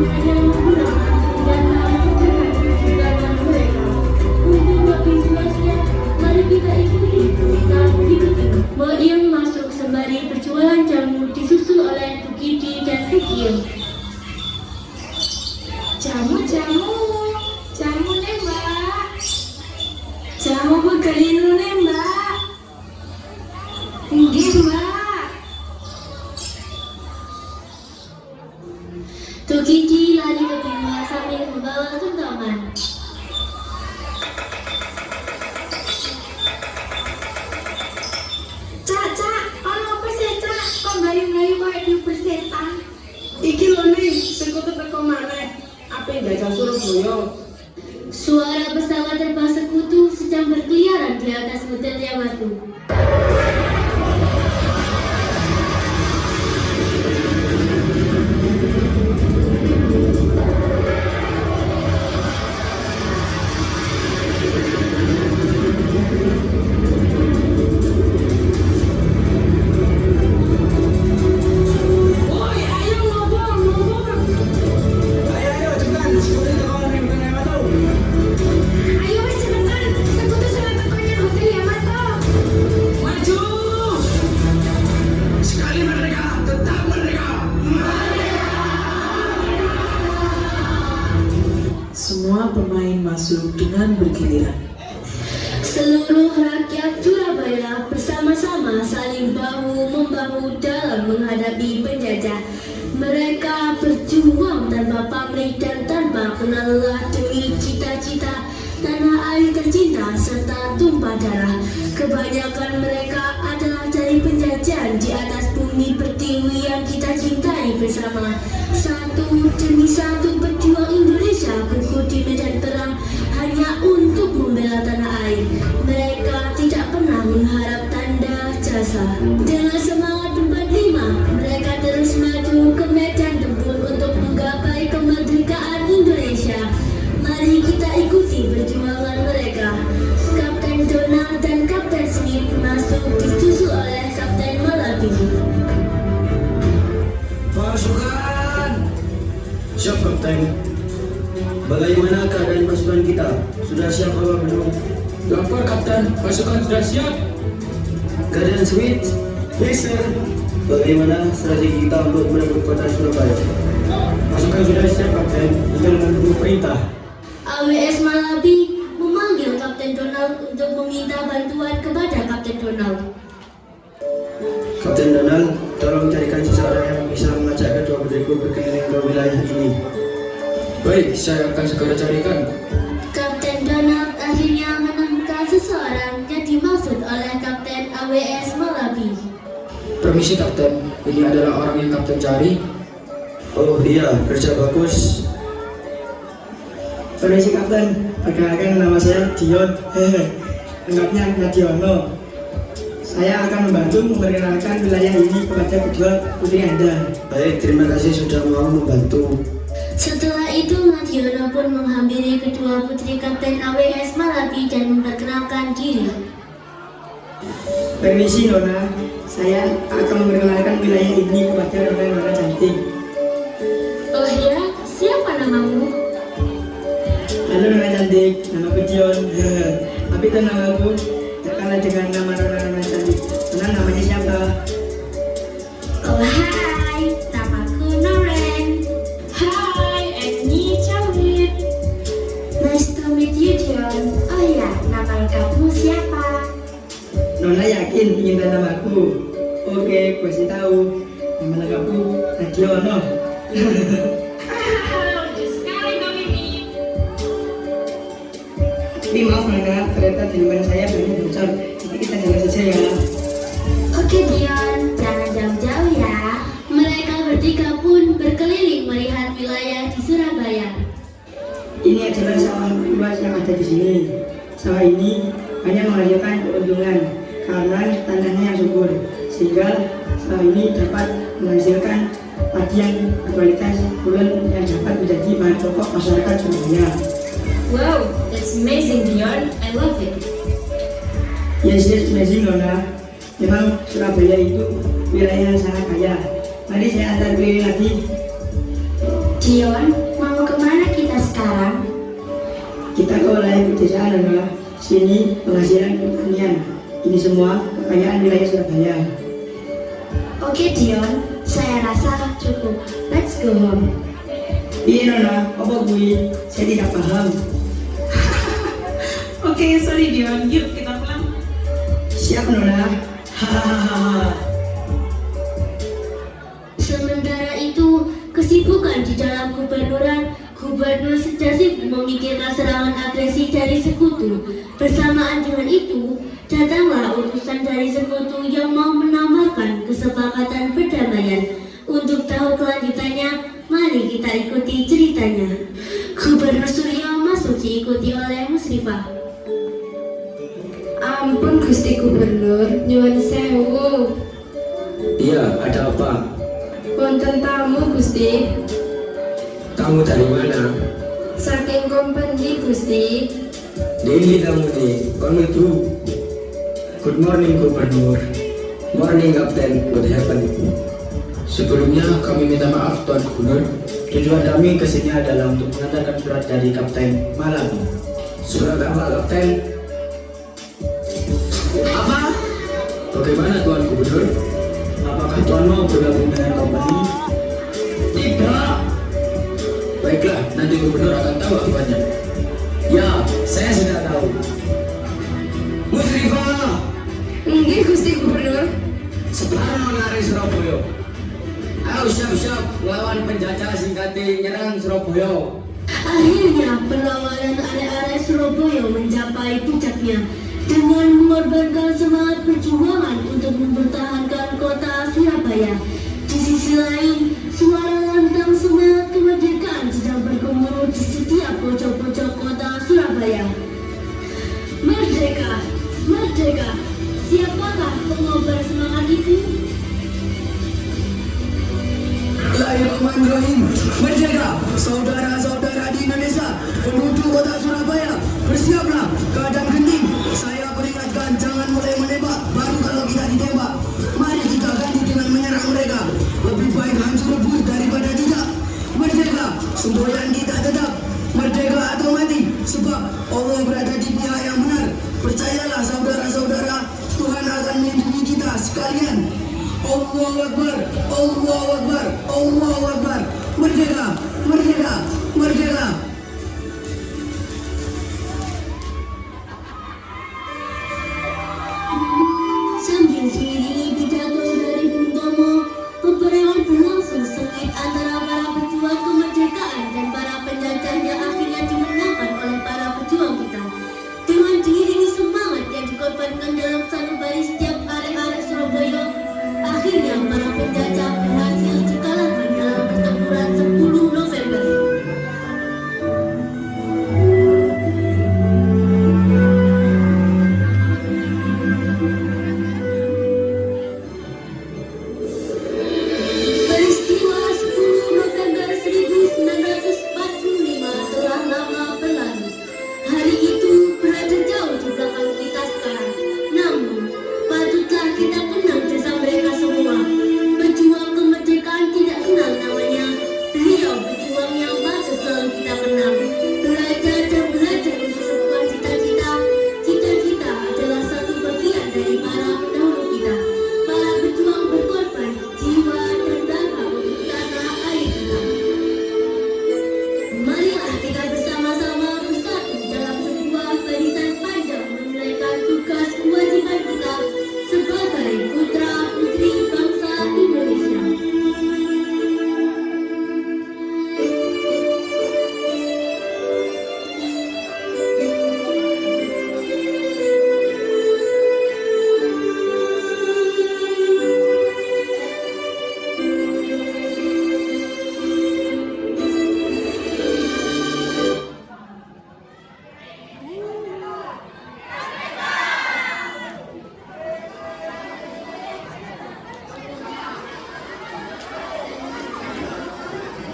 hanya menggunakan data data mereka. Untuk lebih jelasnya, mari kita ikuti berita berikut ini. Modium masuk sembari perjualan jamu disusul oleh Bukiti dan Rukiel. Jamu nih mbak. Jamu bekalinu nih mbak. Nggih mbak. Bukiti lari ke bawah sambil membawa kentongan. Cak, ono apa sih cak? Kok melayu-melayu kayak di persetan? Iki lho nih, sekutu teko maneh. Ape jajal Surabaya. Suara pesawat terbang sekutu sedang berkeliaran di atas Hotel Yamato. Woi, ayo ngobong. Ayo cepetan, sekutu teko maneh bukan Yamato. Ayo wes cepetan, sekutu sudah tekonya Hotel Yamato. Maju! Sekali merdeka, tetap merdeka. Semua pemain masuk dengan bergiliran. Seluruh rakyat Surabaya bersama-sama saling bahu-membahu dalam menghadapi penjajah. Mereka berjuang tanpa pamrih dan tanpa kenal lelah demi cita-cita tanah air tercinta serta tumpah darah. Kebanyakan mereka adalah dari penjajahan di atas bumi pertiwi yang kita cintai bersama. Satu demi satu berjuang Indonesia gugur di medan perang hanya untuk membela tanah air. Mereka tidak pernah mengharap tanda jasa. Dengan semangat 45, mereka terus maju ke medan tempur untuk menggapai kemerdekaan Indonesia. Mari kita ikuti perjuangan mereka. Kapten Donald dan Kapten Smith masuk disusul oleh Kapten Malabi. Pasukan! Siap, Kapten. Bagaimana keadaan pasukan kita? Sudah siap apa belum? Lapor Kapten, pasukan sudah siap. Kapten Smith? Yes, sir. Bagaimana strategi kita untuk merebut kota Surabaya? Pasukan sudah siap Kapten, tinggal menunggu perintah. AWS Malabi memanggil Kapten Donald untuk meminta bantuan kepada Kapten Donald. Kapten Donald, tolong carikan seseorang yang bisa mengajak kedua putriku berkeliling ke wilayah ini. Baik, saya akan segera carikan. Kapten Donald akhirnya menemukan seseorang yang dimaksud oleh Kapten AWS Malabi. Permisi Kapten, ini adalah orang yang Kapten cari. Oh iya, kerja bagus. Permisi Kapten, perkenalkan nama saya Dion. Anggapnya Nadiono. Saya akan membantu memperkenalkan wilayah ini kepada kedua putri Anda. Baik, terima kasih sudah mau membantu. Setelah itu Nadiono pun menghampiri kedua putri Kapten AWS Malabi dan memperkenalkan diri. Permisi Nona, saya akan memperkenalkan wilayah ini kepada Nona cantik. Oh ya, siapa namamu? Halo Nona cantik, nama Dion. Tapi itu namaku terkenal dengan nama Nona cantik. Nona namanya siapa? Oh hai, namaku Noren. Hai, Eni Cawit. Nice to meet you, Dion. Oh ya, nama lengkapmu siapa? Nona yakin ingin tahu namaku? Oke, gue sih tahu. Nama lengkapku Nadiono. Lucu sekali kau ini. Tapi maaf Nona, ternyata di depan saya banyak bocor. Jadi kita jalan saja ya. Oke Dion, jangan jauh-jauh ya. Mereka bertiga pun berkeliling melihat wilayah di Surabaya. Ini adalah sawah luas yang ada di sini. Sawah ini hanya menghasilkan keuntungan karena tanahnya yang subur, sehingga sawah ini dapat menghasilkan padi yang berkualitas bulan yang dapat menjadi bahan pokok masyarakat Surabaya. Wow, that's amazing Dion. I love it. Yes, amazing Nona. Memang Surabaya itu wilayah yang sangat kaya. Mari saya antar keliling lagi. Dion, mau kemana kita sekarang? Kita ke wilayah pedesaan, Nona. Sini penghasilan pertanian. Ini semua kekayaan wilayah Surabaya. Oke Dion, saya rasa cukup. Let's go home. Iya Nona, apa gue? Saya tidak paham. Oke, sorry Dion. Yuk kita pulang. Siap Nona. Hahaha. Sementara itu, kesibukan di dalam gubernur sedang sibuk memikirkan serangan agresi dari sekutu. Bersamaan dengan itu, datanglah utusan dari sekutu yang mau menambahkan kesepakatan perdamaian. Untuk tahu kelanjutannya, mari kita ikuti ceritanya. Gubernur Suryo masuk diikuti oleh Musrifah. Ampun Gusti Gubernur, nyuwun sewu. Iya, ada apa? Wonten tamu Gusti. Kamu dari mana? Saking company Gusti. Ini kamu nih, kamu itu. Good morning, Gubernur. Morning, Kapten. What happened? Sebelumnya kami minta maaf Tuan Gubernur. Tujuan kami kesini adalah untuk mengantarkan surat dari Kapten Malam. Surat apa, Kapten? Apa? Bagaimana Tuan Gubernur? Apakah Tuan mau bergabung dengan company? Tidak. Baiklah, nanti Gubernur akan tahu akibatnya. Ya, saya sudah tahu. Musrifah, Nggih Gusti Gubernur. sekarang menari Surabaya. Ayo siap-siap lawan penjajah singkati nyerang Surabaya. Akhirnya perlawanan arek-arek Surabaya mencapai puncaknya dengan mengorbankan semangat perjuangan untuk mempertahankan kota Surabaya. Di sisi lain, suara lantang semangat kemerdekaan sedang bergemuruh di setiap pojok-pojok kota Surabaya. Merdeka, merdeka, siapakah pengobar semangat itu? Bismillahirrahmanirrahim. Merdeka, saudara-saudara di Indonesia, penduduk kota Surabaya, bersiaplah, keadaan genting. Saya peringatkan, jangan mulai menembak, baru kalau kita ditembak. Mari kita ganti dengan menyerang mereka. Lebih baik hancur lebur daripada tidak. Merdeka, semboyan kita tetap. Merdeka atau mati, sebab Allah berada di pihak yang benar. Percayalah saudara-saudara, Tuhan akan melindungi kita sekalian. Allahu Akbar, Allahu Akbar, Allahu Akbar.